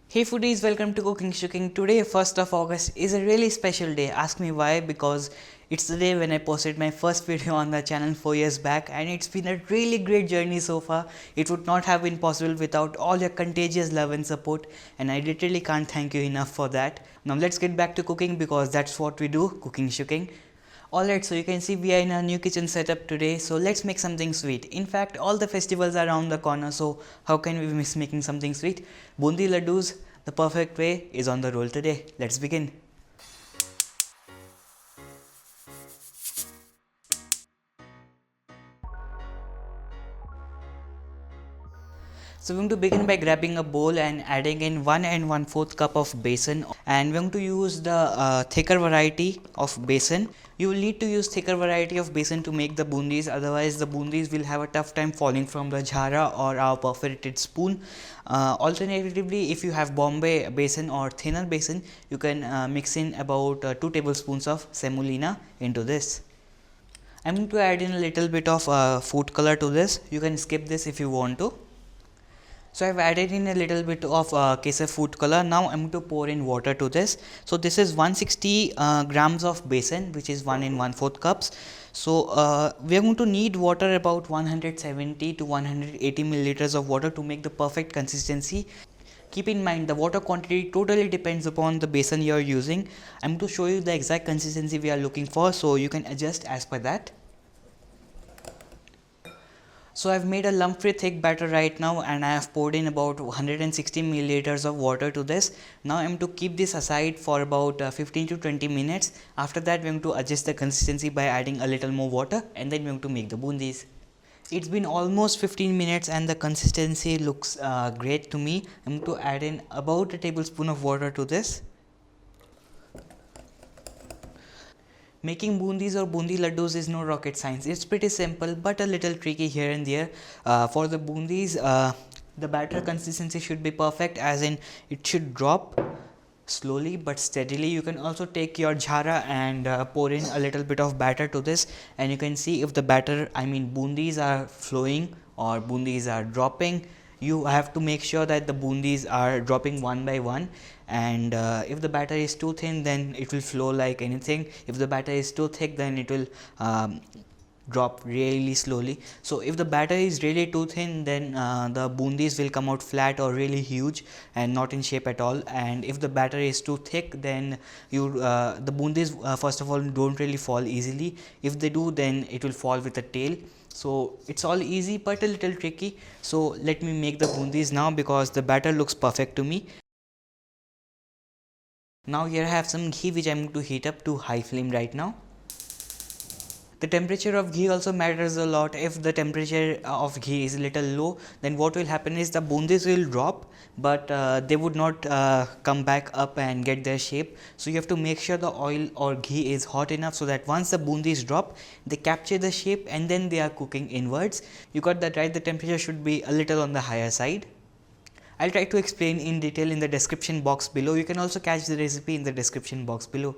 Hey foodies, welcome to Cooking Shooking. Today, 1st of August, is a really special day. Ask me why, because it's the day when I posted my first video on the channel 4 years back, and it's been a really great journey so far. It would not have been possible without all your contagious love and support, and I literally can't thank you enough for that. Now let's get back to cooking because that's what we do, Cooking Shooking. Alright, so you can see we are in our new kitchen setup today, so let's make something sweet. In fact, all the festivals are around the corner, so how can we miss making something sweet? Bundi laddus, the perfect way, is on the roll today. Let's begin. So we're going to begin by grabbing a bowl and adding in 1 and 1/4 cup of besan, and we're going to use the thicker variety of besan. You will need to use thicker variety of besan to make the bundis, otherwise the bundis will have a tough time falling from the jhara or our perforated spoon. Alternatively, if you have Bombay besan or thinner besan, you can mix in about 2 tablespoons of semolina into this. I'm going to add in a little bit of food color to this. You can skip this if you want to. So I've added in a little bit of kesar food color. Now I'm going to pour in water to this. So this is 160 grams of besan, which is 1 and 1/4 cups. So we are going to need water about 170 to 180 milliliters of water to make the perfect consistency. Keep in mind the water quantity totally depends upon the besan you are using. I'm going to show you the exact consistency we are looking for, so you can adjust as per that. So I've made a lump free thick batter right now, and I have poured in about 160 milliliters of water to this. Now I'm to keep this aside for about 15 to 20 minutes. After that we're going to adjust the consistency by adding a little more water, and then we're going to make the bundis. It's been almost 15 minutes and the consistency looks great to me. I'm going to add in about a tablespoon of water to this. Making bundis or bundi laddus is no rocket science. It's pretty simple but a little tricky here and there. For the bundis, the batter consistency should be perfect, as in it should drop slowly but steadily. You can also take your jhara and pour in a little bit of batter to this, and you can see if the batter, I mean bundis, are flowing or bundis are dropping. You have to make sure that the bundis are dropping one by one, and if the batter is too thin, then it will flow like anything. If the batter is too thick, then it will drop really slowly. So if the batter is really too thin, then the bundis will come out flat or really huge and not in shape at all. And if the batter is too thick, then the bundis first of all don't really fall easily. If they do, then it will fall with a tail. So it's all easy but a little tricky. So let me make the bundis now because the batter looks perfect to me. Now here I have some ghee which I'm going to heat up to high flame right now. The temperature of ghee also matters a lot. If the temperature of ghee is a little low, then what will happen is the bundis will drop, but they would not come back up and get their shape. So you have to make sure the oil or ghee is hot enough so that once the bundis drop, they capture the shape and then they are cooking inwards. You got that right. The temperature should be a little on the higher side. I'll try to explain in detail in the description box below. You can also catch the recipe in the description box below.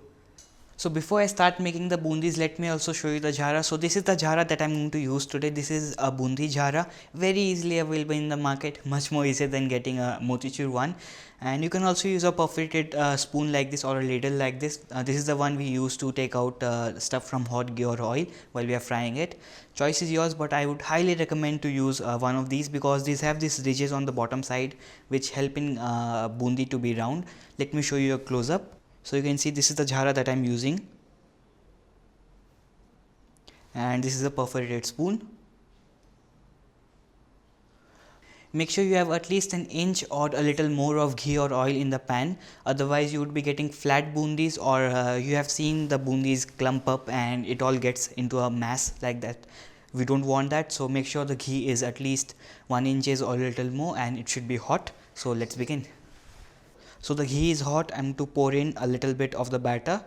So before I start making the bundis, let me also show you the jhara. So this is the jhara that I'm going to use today. This is a bundi jhara, very easily available in the market, much more easier than getting a motichur one. And you can also use a perforated spoon like this or a ladle like this. This is the one we use to take out stuff from hot ghee or oil while we are frying it. Choice is yours, but I would highly recommend to use one of these because these have these ridges on the bottom side which help in bundi to be round. Let me show you a close up. So you can see this is the jhara that I'm using, and this is a perforated spoon. Make sure you have at least an inch or a little more of ghee or oil in the pan, otherwise you would be getting flat bundis, or you have seen the bundis clump up and it all gets into a mass like that. We don't want that, so make sure the ghee is at least 1 inch or a little more, and it should be hot. So let's begin. So the ghee is hot. I'm to pour in a little bit of the batter,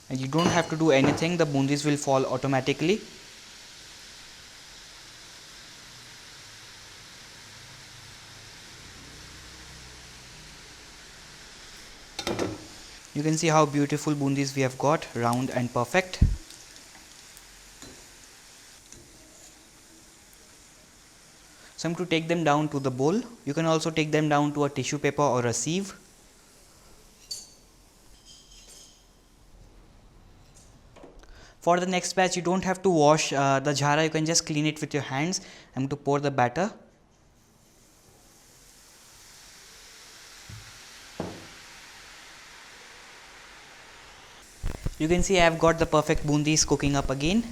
and you don't have to do anything, the bundis will fall automatically. You can see how beautiful bundis we have got, round and perfect. So I'm to take them down to the bowl. You can also take them down to a tissue paper or a sieve. For the next batch, you don't have to wash the jhara, you can just clean it with your hands. I'm to pour the batter. You can see I have got the perfect bundis cooking up again.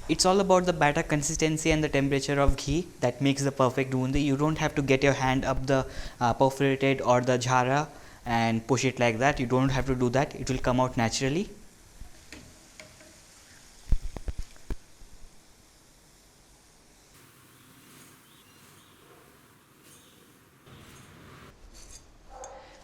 It's all about the batter consistency and the temperature of ghee that makes the perfect bundi. You don't have to get your hand up the perforated or the jhara and push it like that. You don't have to do that. It will come out naturally.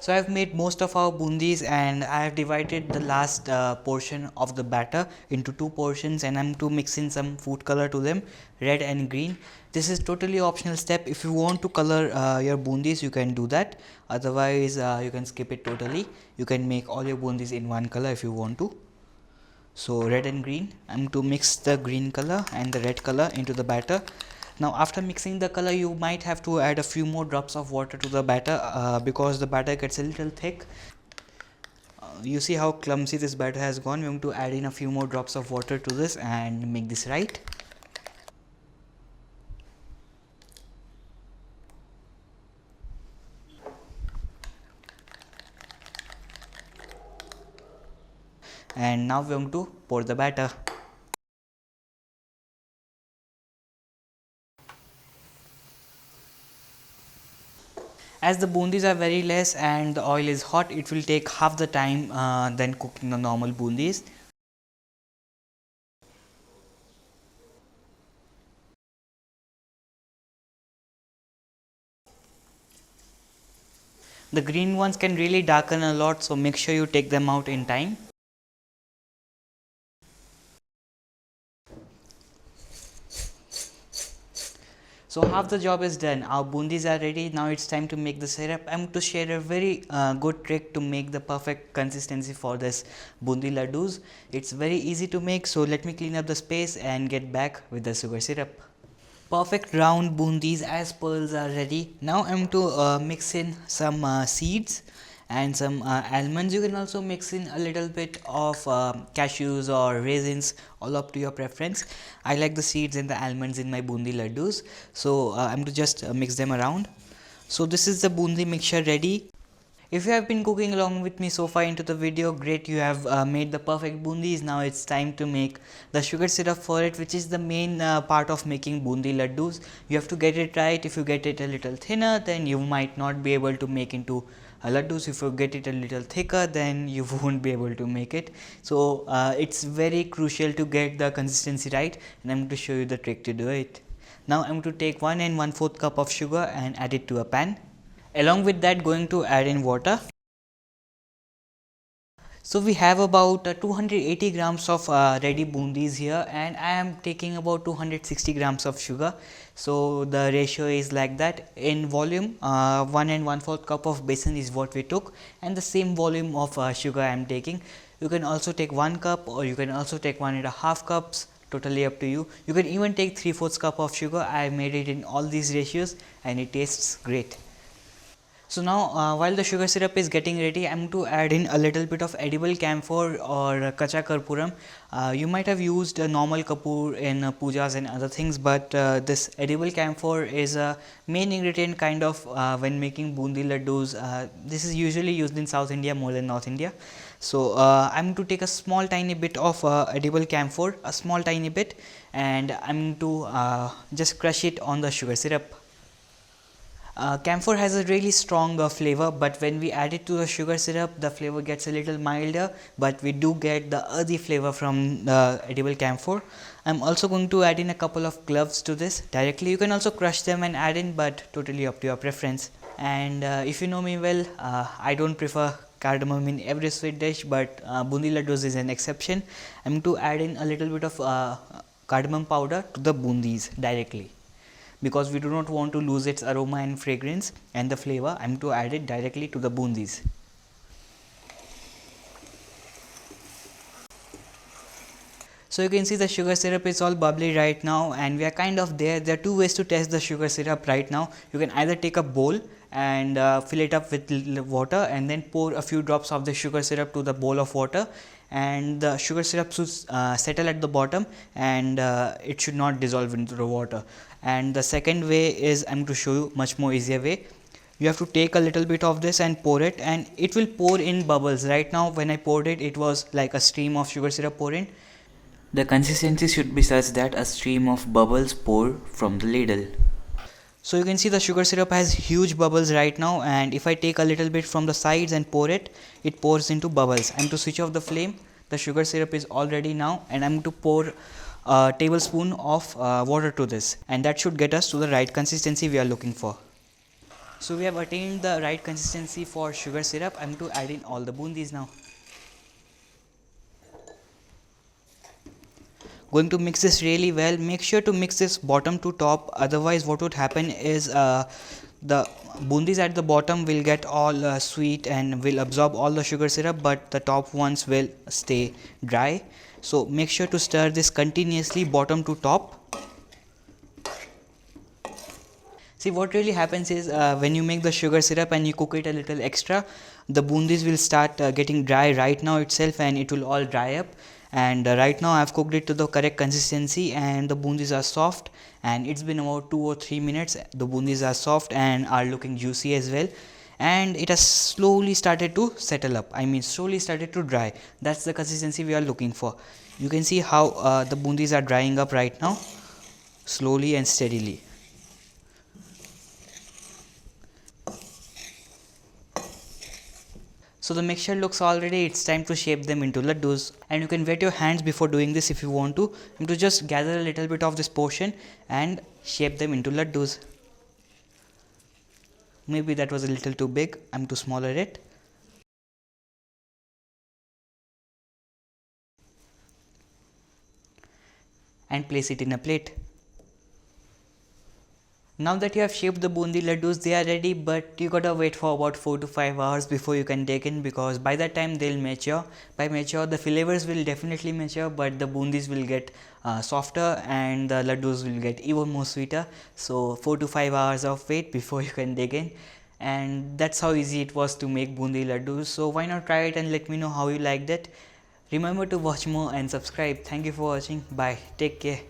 So I have made most of our bundis and I have divided the last portion of the batter into two portions, and I'm to mix in some food color to them, red and green. This is totally optional step. If you want to color your bundis, you can do that. Otherwise you can skip it totally. You can make all your bundis in one color if you want to. So red and green, I'm to mix the green color and the red color into the batter. Now after mixing the color, you might have to add a few more drops of water to the batter because the batter gets a little thick. You see how clumsy this batter has gone. We want to add in a few more drops of water to this and make this right. And now we want to pour the batter. As the bundis are very less and the oil is hot, it will take half the time than cooking the normal bundis. The green ones can really darken a lot, so make sure you take them out in time. So half the job is done. Our bundis are ready. Now it's time to make the syrup. I'm to share a very good trick to make the perfect consistency for this bundi laddus. It's very easy to make, so let me clean up the space and get back with the sugar syrup. Perfect round bundis as pearls are ready. Now I'm to mix in some seeds and some almonds. You can also mix in a little bit of cashews or raisins, all up to your preference. I like the seeds and the almonds in my bundi laddus, so I'm to just mix them around. So this is the bundi mixture ready. If you have been cooking along with me so far into the video, great, you have made the perfect bundis. Now it's time to make the sugar syrup for it, which is the main part of making bundi laddus. You have to get it right. If you get it a little thinner, then you might not be able to make into laddus. If you get it a little thicker, then you won't be able to make it. So it's very crucial to get the consistency right, and I'm going to show you the trick to do it. Now I'm going to take 1 and 1/4 cup of sugar and add it to a pan. Along with that, going to add in water. So we have about 280 grams of ready bundis here, and I am taking about 260 grams of sugar. So the ratio is like that. In volume, 1 and 1/4 cup of besan is what we took, and the same volume of sugar I am taking. You can also take 1 cup, or you can also take 1.5 cups, totally up to you. You can even take 3/4 cup of sugar. I made it in all these ratios and it tastes great. So now while the sugar syrup is getting ready, I am to add in a little bit of edible camphor or kacha karpuram. You might have used a normal kapoor in pujas and other things, but this edible camphor is a main ingredient kind of when making bundi laddus. This is usually used in South India more than North India. So I am to take a small tiny bit of edible camphor, a small tiny bit, and I am to just crush it on the sugar syrup. Camphor has a really strong flavor, but when we add it to the sugar syrup, the flavor gets a little milder, but we do get the earthy flavor from the edible camphor. I'm also going to add in a couple of cloves to this directly. You can also crush them and add in, but totally up to your preference. And if you know me well, I don't prefer cardamom in every sweet dish, but bundi laddus is an exception. I'm to add in a little bit of cardamom powder to the bundis directly, because we do not want to lose its aroma and fragrance and the flavor. I am to add it directly to the bundis. So you can see the sugar syrup is all bubbly right now, and we are kind of there. There are two ways to test the sugar syrup right now. You can either take a bowl and fill it up with water and then pour a few drops of the sugar syrup to the bowl of water, and the sugar syrup should settle at the bottom, and it should not dissolve into the water. And the second way is, I'm going to show you much more easier way. You have to take a little bit of this and pour it, and it will pour in bubbles. Right now when I poured it, it was like a stream of sugar syrup pouring. The consistency should be such that a stream of bubbles pour from the ladle. So you can see the sugar syrup has huge bubbles right now, and if I take a little bit from the sides and pour it, it pours into bubbles. I'm to switch off the flame. The sugar syrup is all ready now, and I'm to pour a tablespoon of water to this, and that should get us to the right consistency we are looking for. So we have attained the right consistency for sugar syrup. I'm to add in all the bundis now. Going to mix this really well. Make sure to mix this bottom to top, otherwise what would happen is the bundis at the bottom will get all sweet and will absorb all the sugar syrup, but the top ones will stay dry. So make sure to stir this continuously bottom to top. See, what really happens is when you make the sugar syrup and you cook it a little extra, the bundis will start getting dry right now itself, and it will all dry up. And right now I have cooked it to the correct consistency, and the bundis are soft, and it's been about 2 or 3 minutes. The bundis are soft and are looking juicy as well, and it has slowly started to settle up. I mean, slowly started to dry. That's the consistency we are looking for. You can see how the bundis are drying up right now, slowly and steadily. So the mixture looks all ready. It's time to shape them into laddus, and you can wet your hands before doing this if you want to. And to just gather a little bit of this portion and shape them into laddus. Maybe that was a little too big. I'm to smaller it. And place it in a plate. Now that you have shaped the bundi laddus, they are ready, but you gotta wait for about 4 to 5 hours before you can take in, because by that time they'll mature. By mature, the flavors will definitely mature, but the bundis will get softer and the laddus will get even more sweeter. So 4 to 5 hours of wait before you can take in, and that's how easy it was to make bundi laddus. So why not try it and let me know how you liked it. Remember to watch more and subscribe. Thank you for watching. Bye. Take care.